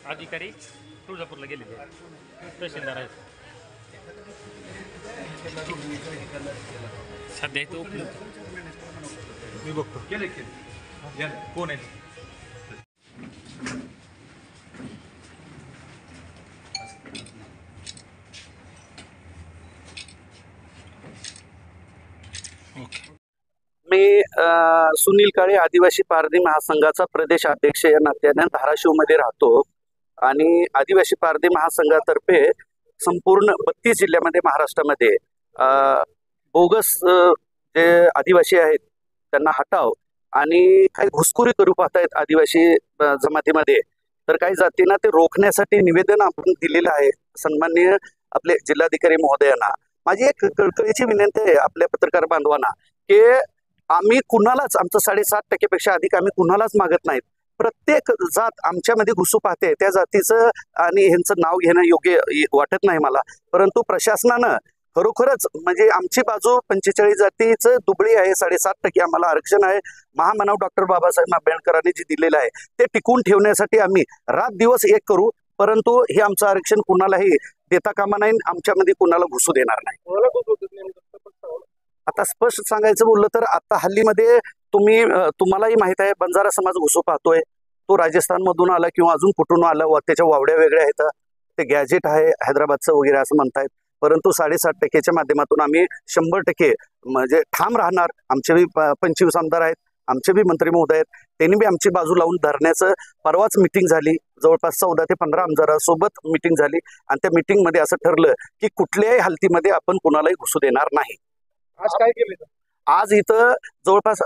अधिकारी तुळजापूरला गेलेले आहेत, तहसीलदार आहेत सध्या इथं उपलब्ध. मी बघतो केले या कोण आहे मी सुनील काळे आदिवासी पारधी महासंघाचा प्रदेश अध्यक्ष या नात्याने धाराशिवमध्ये राहतो आणि आदिवासी पारधी महासंघातर्फे संपूर्ण 32 जिल्ह्यामध्ये महाराष्ट्रामध्ये बोगस जे आदिवासी आहेत त्यांना हटाव आणि काही घुसखोरी करू पाहतायत आदिवासी जमातीमध्ये, तर काही जातींना ते रोखण्यासाठी निवेदन आपण दिलेलं आहे सन्माननीय आपले जिल्हाधिकारी महोदयांना. माझी एक कळकळीची विनंती आहे आपल्या पत्रकार बांधवांना की आम्ही कुणालाच आमचं 7.5% पेक्षा अधिक आम्ही कुणालाच मागत नाहीत. प्रत्येक जात आमच्यामध्ये घुसू पाहते, त्या जातीचं आणि ह्यांचं नाव घेणं योग्य वाटत नाही मला. परंतु प्रशासनानं खरोखरच म्हणजे आमची बाजू 45 जातीचं दुबळी आहे, 7.5% आम्हाला आरक्षण आहे. महामानव डॉक्टर बाबासाहेब आंबेडकरांनी जे दिलेलं आहे ते टिकवून ठेवण्यासाठी आम्ही रात दिवस एक करू, परंतु हे आमचं आरक्षण कुणालाही देता कामा नाही, आमच्यामध्ये कुणाला घुसू देणार नाही. आता स्पष्ट सांगायचं बोललं तर आता हल्लीमध्ये तुम्हालाही माहित आहे बंजारा समाज घुसू पाहतोय. तो राजस्थानमधून आला किंवा अजून कुठून आला, त्याच्या वावड्या वेगळ्या आहेत. ते गॅजेट आहे हैदराबादचं वगैरे असं म्हणतायत, परंतु 7.5%च्या माध्यमातून आम्ही 100% म्हणजे ठाम राहणार. आमचे बी 25 आमदार आहेत, आमचे बी मंत्री महोदय आहेत, त्यांनी बी आमची बाजू लावून धरण्याचं परवाच मिटिंग झाली. जवळपास 14 ते 15 आमदारांसोबत मिटिंग झाली आणि त्या मिटिंगमध्ये असं ठरलं की कुठल्याही हालतीमध्ये आपण कुणालाही घुसू देणार नाही. आज काय केलं? आज इथं जवळपास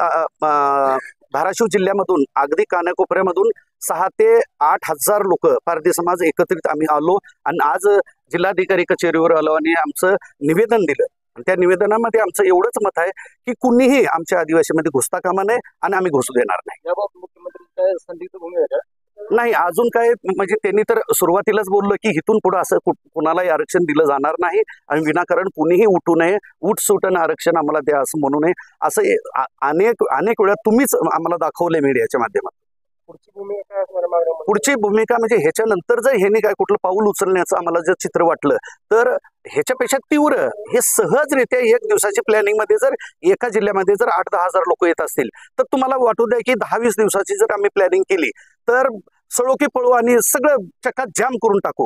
धाराशिव जिल्ह्यामधून अगदी कानाकोपऱ्यामधून 6 ते 8 हजार लोक पारधी समाज एकत्रित आम्ही आलो आणि आज जिल्हाधिकारी कचेरीवर आलो आणि आमचं निवेदन दिलं. आणि त्या निवेदनामध्ये आमचं एवढंच मत आहे की कुणीही आमच्या आदिवासीमध्ये घुसता कामा नये आणि आम्ही घुसू देणार नाही. याबाबत मुख्यमंत्री काय संदिग्ध भूमिका आहे का? नाही अजून काय म्हणजे त्यांनी तर सुरुवातीलाच बोललं की इथून पुढे असं कुणालाही आरक्षण दिलं जाणार नाही आणि विनाकारण कुणीही उठू नये, उठसूटन आरक्षण आम्हाला द्या असं म्हणू नये, असं अनेक वेळा तुम्हीच आम्हाला दाखवलंय मीडियाच्या माध्यमातून. पुढची भूमिका काय असणार मागण्या? पुढची भूमिका म्हणजे ह्याच्यानंतर जर ह्यांनी काय कुठलं पाऊल उचलण्याचं आम्हाला जर चित्र वाटलं तर ह्याच्यापेक्षा तीव्र हे सहजरित्या 1 दिवसाची प्लॅनिंग मध्ये जर एका जिल्ह्यामध्ये जर 8-10 हजार लोक येत असतील तर तुम्हाला वाटू द्या की 10-20 दिवसाची जर आम्ही प्लॅनिंग केली तर सळोकी पळू आणि सगळं चक्कात जाम करून टाकू.